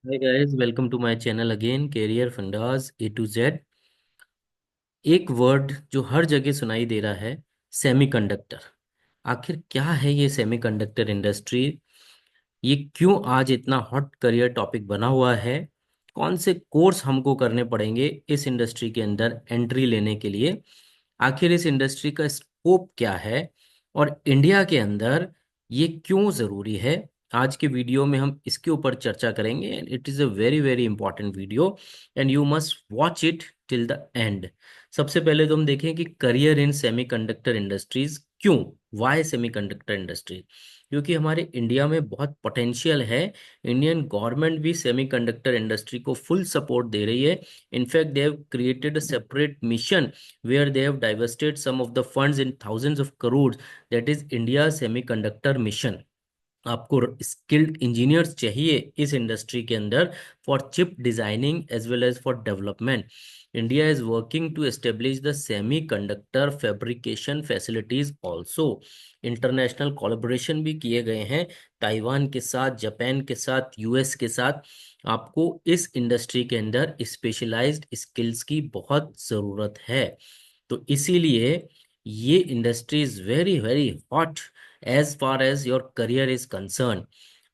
Hi guys, welcome to my channel again, career fundas A to Z. एक word जो हर जगह सुनाई दे रहा है, सेमीकंडक्टर। आखिर क्या है ये सेमीकंडक्टर इंडस्ट्री? ये क्यों आज इतना हॉट करियर टॉपिक बना हुआ है? कौन से कोर्स हमको करने पड़ेंगे इस इंडस्ट्री के अंदर एंट्री लेने के लिए? आखिर इस इंडस्ट्री का स्कोप क्या है और इंडिया के अंदर ये क्यों ज़रूरी है? आज के वीडियो में हम इसके ऊपर चर्चा करेंगे and it is a very very important video and you must watch it till the end. सबसे पहले तो हम देखें कि करियर इन सेमीकंडक्टर इंडस्ट्रीज क्यों, वाई सेमीकंडक्टर इंडस्ट्री? क्योंकि हमारे इंडिया में बहुत पोटेंशियल है। इंडियन गवर्नमेंट भी सेमीकंडक्टर इंडस्ट्री को फुल सपोर्ट दे रही है। In fact they have created a separate mission where they have divested some of the funds in thousands of crores, that is India Semiconductor Mission। आपको skilled engineers चाहिए इस industry के अंदर for chip designing as well as for development. India is working to establish the semiconductor fabrication facilities also. International collaboration भी किए गए हैं Taiwan के साथ, जापान के साथ, यूएस के साथ। आपको इस इंडस्ट्री के अंदर स्पेशलाइज्ड स्किल्स की बहुत ज़रूरत है। तो इसीलिए ये industry is very very hot as far as your career is concern.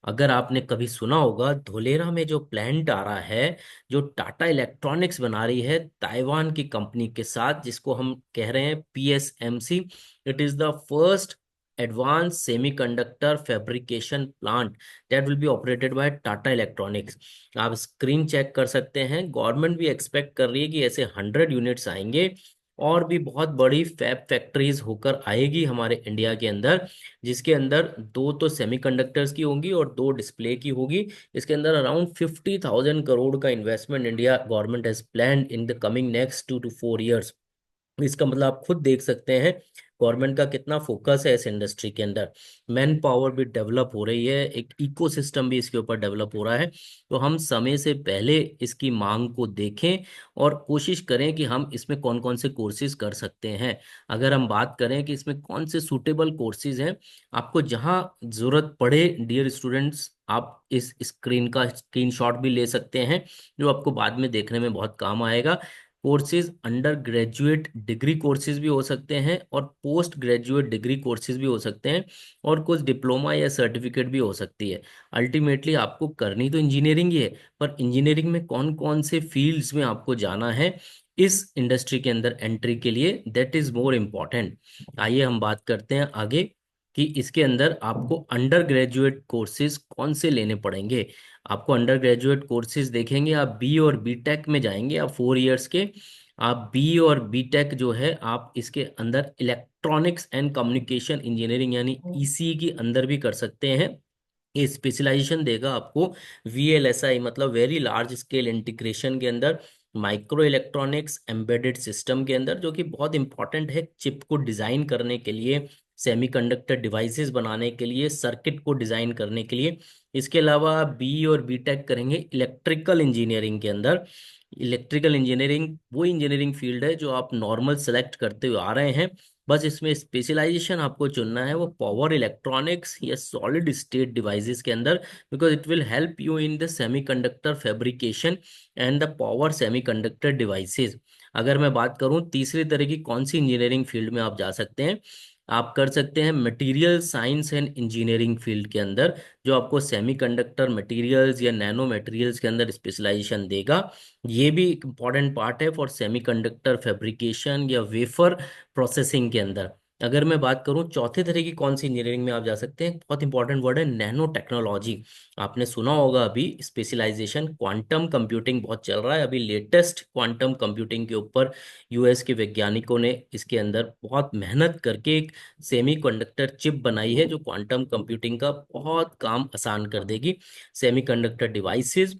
अगर आपने कभी सुना होगा, धोलेरा में जो प्लांट आ रहा है, जो टाटा इलेक्ट्रॉनिक्स बना रही है ताइवान की कंपनी के साथ, जिसको हम कह रहे हैं PSMC. It is the first advance semiconductor fabrication plant that will be operated by Tata electronics. आप स्क्रीन चेक कर सकते हैं। गवर्नमेंट भी एक्सपेक्ट कर रही है कि ऐसे 100 यूनिट्स आएंगे और भी बहुत बड़ी फैब फैक्ट्रीज होकर आएगी हमारे इंडिया के अंदर, जिसके अंदर दो तो सेमीकंडक्टर्स की होंगी और दो डिस्प्ले की होगी। इसके अंदर अराउंड 50,000 करोड़ का investment India government has planned in the coming next 2 to 4 years। इसका मतलब आप खुद देख सकते हैं गवर्नमेंट का कितना फोकस है इस इंडस्ट्री के अंदर। मैन पावर भी डेवलप हो रही है, एक इकोसिस्टम भी इसके ऊपर डेवलप हो रहा है। तो हम समय से पहले इसकी मांग को देखें और कोशिश करें कि हम इसमें कौन कौन से कोर्सेज कर सकते हैं। अगर हम बात करें कि इसमें कौन से सूटेबल कोर्सेज हैं, आपको जहां जरूरत पड़े डियर स्टूडेंट्स, आप इस स्क्रीन का स्क्रीनशॉट भी ले सकते हैं, जो आपको बाद में देखने में बहुत काम आएगा। Courses under graduate degree courses भी हो सकते हैं और पोस्ट ग्रेजुएट डिग्री कोर्सेज भी हो सकते हैं और कुछ डिप्लोमा या सर्टिफिकेट भी हो सकती है। अल्टीमेटली आपको करनी तो इंजीनियरिंग ही है, पर इंजीनियरिंग में कौन कौन से फील्ड्स में आपको जाना है इस इंडस्ट्री के अंदर एंट्री के लिए, दैट इज मोर इम्पॉर्टेंट। आइए हम बात करते हैं आगे कि इसके अंदर आपको अंडर ग्रेजुएट कोर्सेज कौन से लेने पड़ेंगे। आपको अंडर ग्रेजुएट कोर्सेज देखेंगे, आप बी और बी टेक में जाएंगे, आप 4 इयर्स के। आप बी और बी टेक जो है, आप इसके अंदर इलेक्ट्रॉनिक्स एंड कम्युनिकेशन इंजीनियरिंग यानी ईसी के अंदर भी कर सकते हैं। ये स्पेशलाइजेशन देगा आपको वीएलएसआई, मतलब वेरी लार्ज स्केल इंटीग्रेशन के अंदर, माइक्रो इलेक्ट्रॉनिक्स एम्बेडेड सिस्टम के अंदर, जो कि बहुत इंपॉर्टेंट है चिप को डिजाइन करने के लिए, सेमीकंडक्टर डिवाइसेस बनाने के लिए, सर्किट को डिजाइन करने के लिए। इसके अलावा बी और बी टेक करेंगे इलेक्ट्रिकल इंजीनियरिंग के अंदर। इलेक्ट्रिकल इंजीनियरिंग वो इंजीनियरिंग फील्ड है जो आप नॉर्मल सेलेक्ट करते हुए आ रहे हैं। बस इसमें स्पेशलाइजेशन आपको चुनना है, वो पावर इलेक्ट्रॉनिक्स या सॉलिड स्टेट डिवाइसेस के अंदर, because it will help you in the semiconductor fabrication and the power semiconductor devices. अगर मैं बात करूं तीसरी तरह की कौन सी इंजीनियरिंग फील्ड में आप जा सकते हैं, आप कर सकते हैं material science and engineering field के अंदर, जो आपको सेमीकंडक्टर मटेरियल्स या नैनो मटेरियल्स के अंदर स्पेशलाइजेशन देगा। ये भी एक इम्पॉर्टेंट पार्ट है फॉर सेमीकंडक्टर फैब्रिकेशन या वेफर प्रोसेसिंग के अंदर। अगर मैं बात करूं चौथे तरह की कौन सी इंजीनियरिंग में आप जा सकते हैं, बहुत इंपॉर्टेंट वर्ड है नैनो टेक्नोलॉजी। आपने सुना होगा अभी स्पेशलाइजेशन क्वांटम कंप्यूटिंग बहुत चल रहा है, अभी लेटेस्ट क्वांटम कंप्यूटिंग के ऊपर यूएस के वैज्ञानिकों ने इसके अंदर बहुत मेहनत करके एक सेमीकंडक्टर चिप बनाई है, जो क्वांटम कंप्यूटिंग का बहुत काम आसान कर देगी। सेमीकंडक्टर डिवाइसेस,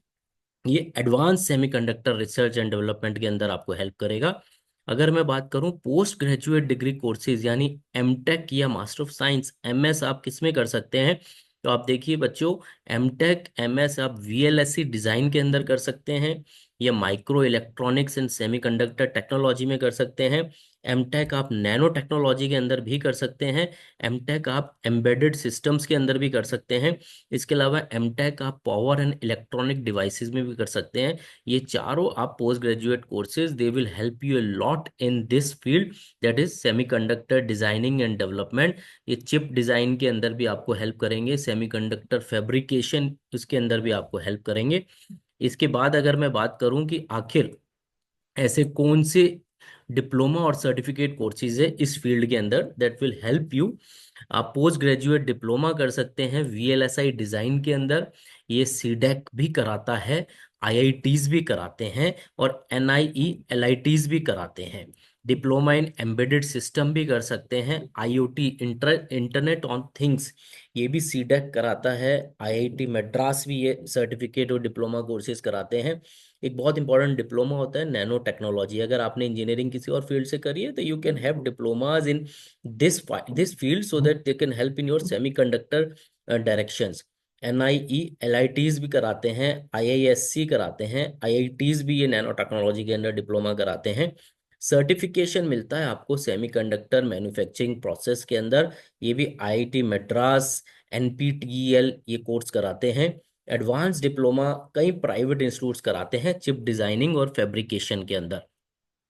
ये advance semiconductor research and development के अंदर आपको हेल्प करेगा। अगर मैं बात करूं पोस्ट ग्रेजुएट डिग्री कोर्सेज यानी एमटेक या मास्टर ऑफ साइंस एमएस, आप किस में कर सकते हैं? तो आप देखिए बच्चों, एमटेक एमएस आप वीएलएससी डिजाइन के अंदर कर सकते हैं, या micro electronics and semiconductor technology में कर सकते हैं, एमटेक आप नैनो टेक्नोलॉजी के अंदर भी कर सकते हैं। एमटेक आप एम्बेडेड सिस्टम्स के अंदर भी कर सकते हैं। इसके अलावा एमटेक आप पावर एंड इलेक्ट्रॉनिक डिवाइसेस में भी कर सकते हैं। ये चारों आप post graduate courses, they will help you a lot in this field, that is semiconductor designing and development. ये चिप डिजाइन के अंदर भी आपको हेल्प करेंगे, सेमीकंडक्टर फैब्रिकेशन उसके अंदर भी आपको हेल्प करेंगे। इसके बाद अगर मैं बात करूं कि आखिर ऐसे कौन से डिप्लोमा और सर्टिफिकेट कोर्सेज है इस फील्ड के अंदर दैट विल हेल्प यू, आप पोस्ट ग्रेजुएट डिप्लोमा कर सकते हैं वीएलएसआई डिजाइन के अंदर। ये सीडेक भी कराता है, आईआईटीज भी कराते हैं और एनआईई एलआईटीज भी कराते हैं। डिप्लोमा इन एम्बेडेड सिस्टम भी कर सकते हैं, आईओटी इंटरनेट ऑन थिंग्स ये भी सीडेक कराता है। आईआईटी मद्रास भी ये सर्टिफिकेट और डिप्लोमा कोर्सेज कराते हैं। एक बहुत इंपॉर्टेंट डिप्लोमा होता है नैनो टेक्नोलॉजी। अगर आपने इंजीनियरिंग किसी और फील्ड से करी है तो you can have diplomas in this field so that they can help in your semiconductor directions. NIELITs भी कराते हैं, आईआईएससी कराते हैं, आईआईटीज भी ये नैनो टेक्नोलॉजी के अंदर डिप्लोमा कराते हैं। सर्टिफिकेशन मिलता है आपको सेमीकंडक्टर मैन्युफैक्चरिंग प्रोसेस के अंदर, ये भी आईआईटी मद्रास, एनपीटीईएल ये कोर्स कराते हैं। एडवांस डिप्लोमा कई प्राइवेट इंस्टीट्यूट्स कराते हैं चिप डिजाइनिंग और फैब्रिकेशन के अंदर।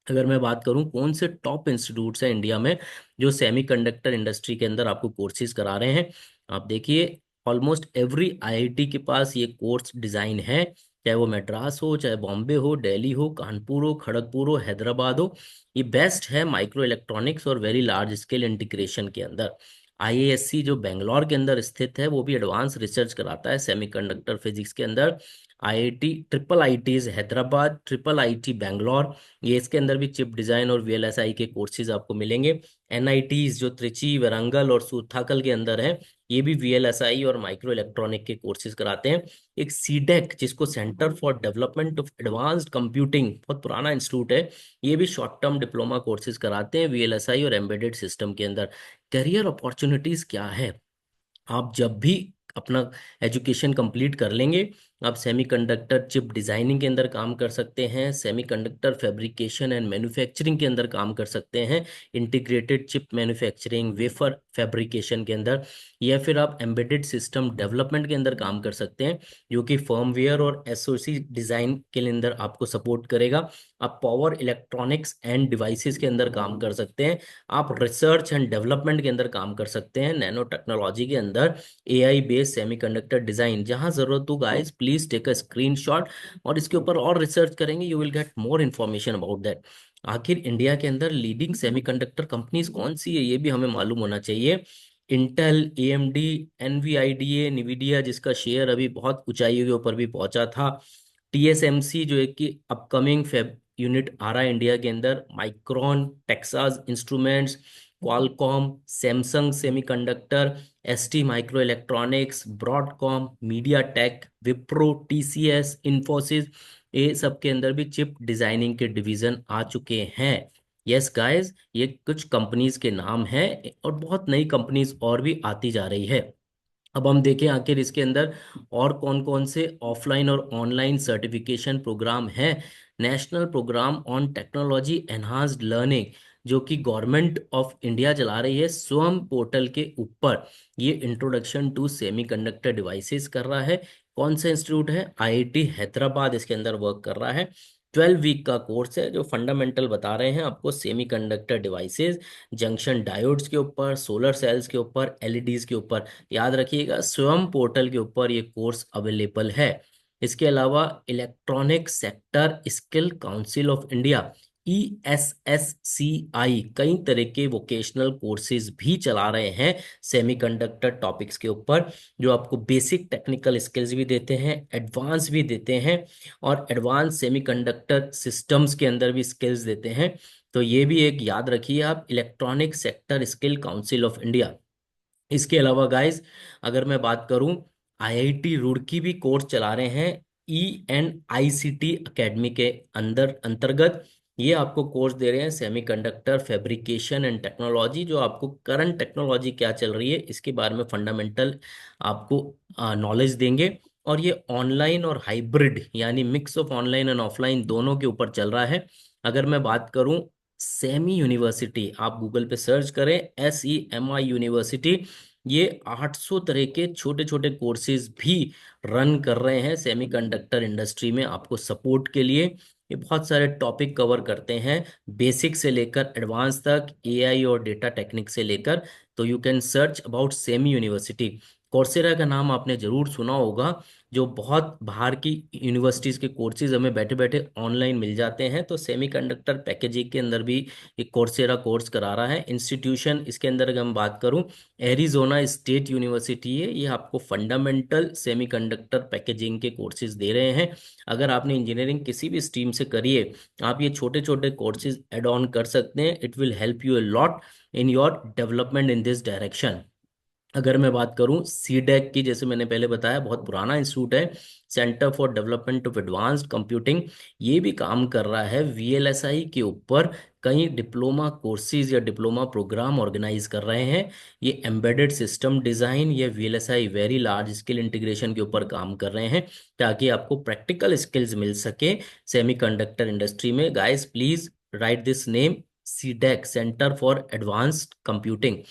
अगर मैं बात करूं कौन से टॉप इंस्टीट्यूट्स हैं इंडिया में जो सेमीकंडक्टर इंडस्ट्री के अंदर आपको कोर्सेज करा रहे हैं, आप देखिए ऑलमोस्ट एवरी आईआईटी के पास ये कोर्स डिजाइन है, चाहे वो मद्रास हो, चाहे बॉम्बे हो, दिल्ली हो, कानपुर हो, खड़गपुर हो, हैदराबाद हो। ये बेस्ट है माइक्रो इलेक्ट्रॉनिक्स और वेरी लार्ज स्केल इंटीग्रेशन के अंदर। आईएएससी जो बेंगलोर के अंदर स्थित है वो भी एडवांस रिसर्च कराता है सेमीकंडक्टर फिजिक्स के अंदर। IIT triple ITs Hyderabad, triple IT Bangalore, ये इसके अंदर भी चिप डिजाइन और वीएलएसआई के कोर्सेज आपको मिलेंगे। एनआईटीज जो त्रिची, वारंगल और सूरथाकल के अंदर है, ये भी वीएलएसआई और माइक्रो इलेक्ट्रॉनिक के कोर्सेज कराते हैं। एक सीडेक जिसको centre for development of advanced computing, बहुत पुराना इंस्टीट्यूट है, ये भी शॉर्ट टर्म डिप्लोमा कोर्सेज कराते हैं वीएलएसआई और एम्बेडेड सिस्टम के अंदर। करियर अपॉर्चुनिटीज क्या है, आप जब भी अपना एजुकेशन कंप्लीट कर लेंगे आप सेमीकंडक्टर चिप डिजाइनिंग के अंदर काम कर सकते हैं, सेमीकंडक्टर फैब्रिकेशन एंड मैन्युफैक्चरिंग के अंदर काम कर सकते हैं, integrated chip manufacturing, wafer fabrication के अंदर, या फिर आप एम्बेडेड सिस्टम डेवलपमेंट के अंदर काम कर सकते हैं जो कि फर्मवेयर और एसओसी डिजाइन के अंदर आपको सपोर्ट करेगा। आप पावर इलेक्ट्रॉनिक्स एंड डिवाइसेस के अंदर काम कर सकते हैं, आप रिसर्च एंड डेवलपमेंट के अंदर काम कर सकते हैं, नैनो टेक्नोलॉजी के अंदर एआई बेस्ड सेमीकंडक्टर डिजाइन। जहां जरूरत हो guys please take a screenshot और इसके ऊपर और रिसर्च करेंगे, you will get more information about that. आखिर इंडिया के अंदर लीडिंग सेमीकंडक्टर कंपनीज कौन सी है ये भी हमें मालूम होना चाहिए। इंटेल, एएमडी, एनवीआईडीए, निविडिया जिसका शेयर अभी बहुत ऊंचाइयों के ऊपर भी पहुंचा था, टीएसएमसी जो एक कि अपकमिंग फेब यूनिट आ रहा है इंडिया के अंदर, micron, Texas instruments, Qualcomm, Samsung semiconductor, ST micro electronics, Broadcom, media take, Wipro, TCS, Infosys, ये सब के अंदर भी चिप डिजाइनिंग के डिवीजन आ चुके हैं। यस गाइस, ये कुछ कंपनीज के नाम हैं और बहुत नई कंपनीज और भी आती जा रही है। अब हम देखें आखिर इसके अंदर और कौन कौन से ऑफलाइन और ऑनलाइन सर्टिफिकेशन प्रोग्राम हैं। National program on technology enhanced learning जो कि गवर्नमेंट ऑफ इंडिया चला रही है स्वयं पोर्टल के ऊपर, ये इंट्रोडक्शन टू सेमीकंडक्टर डिवाइसेस कर रहा है। कौन सा इंस्टीट्यूट है, आईआईटी हैदराबाद इसके अंदर वर्क कर रहा है। 12 वीक का कोर्स है जो फंडामेंटल बता रहे हैं आपको सेमीकंडक्टर डिवाइसेस, जंक्शन डायोड्स के ऊपर, सोलर सेल्स के ऊपर, एलईडीज के ऊपर। याद रखिएगा स्वयं पोर्टल के ऊपर ये कोर्स अवेलेबल है। इसके अलावा electronic sector skill council of India, ESSCI, कई तरह के वोकेशनल कोर्सेज भी चला रहे हैं सेमीकंडक्टर टॉपिक्स के ऊपर, जो आपको बेसिक टेक्निकल स्किल्स भी देते हैं, एडवांस भी देते हैं और एडवांस सेमीकंडक्टर सिस्टम्स के अंदर भी स्किल्स देते हैं। तो ये भी एक याद रखिए आप, electronic sector skill council of India. इसके अलावा गाइस अगर मैं बात करूं, आईआईटी रुड़की भी कोर्स चला रहे हैं ईएनआईसीटी एकेडमी के अंदर अंतर्गत। ये आपको कोर्स दे रहे हैं सेमीकंडक्टर फैब्रिकेशन एंड टेक्नोलॉजी, जो आपको करंट टेक्नोलॉजी क्या चल रही है इसके बारे में फंडामेंटल आपको नॉलेज देंगे। और ये ऑनलाइन और हाइब्रिड यानी mix of online and offline दोनों के ऊपर चल रहा है। अगर मैं बात करूं सेमी यूनिवर्सिटी, आप गूगल पे सर्च करें, SEMI यूनिवर्सिटी। ये 800 तरह के छोटे छोटे कोर्सेज भी रन कर रहे हैं सेमीकंडक्टर इंडस्ट्री में आपको सपोर्ट के लिए। ये बहुत सारे टॉपिक कवर करते हैं, बेसिक से लेकर एडवांस तक, AI और डेटा टेक्निक से लेकर। तो you can search about semi university. Coursera का नाम आपने जरूर सुना होगा, जो बहुत बाहर की यूनिवर्सिटीज के कोर्सेज हमें बैठे बैठे ऑनलाइन मिल जाते हैं। तो सेमीकंडक्टर पैकेजिंग के अंदर भी एक कोर्सेरा कोर्स करा रहा है इंस्टीट्यूशन। इसके अंदर अगर हम बात करूं, एरिजोना स्टेट यूनिवर्सिटी है, ये आपको फंडामेंटल सेमीकंडक्टर पैकेजिंग के कोर्सेज दे रहे हैं। अगर आपने इंजीनियरिंग किसी भी स्ट्रीम से करी है, आप ये छोटे छोटे कोर्सेज एड ऑन कर सकते हैं। It will help you a lot in your development in this direction. अगर मैं बात करूं सीडेक की, जैसे मैंने पहले बताया, बहुत पुराना इंस्टीट्यूट है, centre for development of advanced computing. ये भी काम कर रहा है VLSI के ऊपर, कई डिप्लोमा कोर्सेज या डिप्लोमा प्रोग्राम ऑर्गेनाइज कर रहे हैं। ये एम्बेडेड सिस्टम डिजाइन या VLSI very large scale integration के ऊपर काम कर रहे हैं, ताकि आपको प्रैक्टिकल स्किल्स मिल सके सेमीकंडक्टर इंडस्ट्री में। Guys please right this name, CDAC, centre for advanced computing.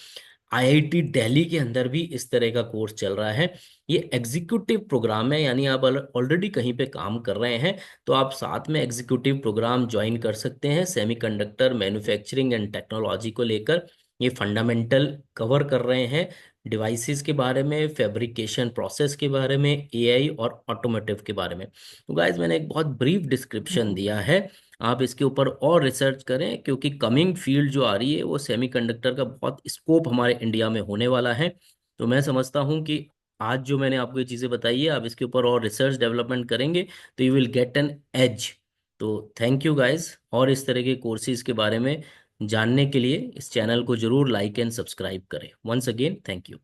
IIT Delhi के अंदर भी इस तरह का कोर्स चल रहा है। ये एग्जीक्यूटिव प्रोग्राम है, यानी आप ऑलरेडी कहीं पे काम कर रहे हैं तो आप साथ में एग्जीक्यूटिव प्रोग्राम ज्वाइन कर सकते हैं सेमीकंडक्टर मैन्युफैक्चरिंग एंड टेक्नोलॉजी को लेकर। ये फंडामेंटल कवर कर रहे हैं, डिवाइसेस के बारे में, फैब्रिकेशन प्रोसेस के बारे में, AI और ऑटोमोटिव के बारे में। तो गाइज मैंने एक बहुत ब्रीफ डिस्क्रिप्शन दिया है, आप इसके ऊपर और रिसर्च करें, क्योंकि कमिंग फील्ड जो आ रही है वो सेमीकंडक्टर का बहुत स्कोप हमारे इंडिया में होने वाला है। तो मैं समझता हूँ कि आज जो मैंने आपको ये चीज़ें बताई है, आप इसके ऊपर और रिसर्च डेवलपमेंट करेंगे तो you will get an edge. तो थैंक यू गाइस, और इस तरह के कोर्सेज के बारे में जानने के लिए इस चैनल को जरूर लाइक एंड सब्सक्राइब करें। Once again thank you.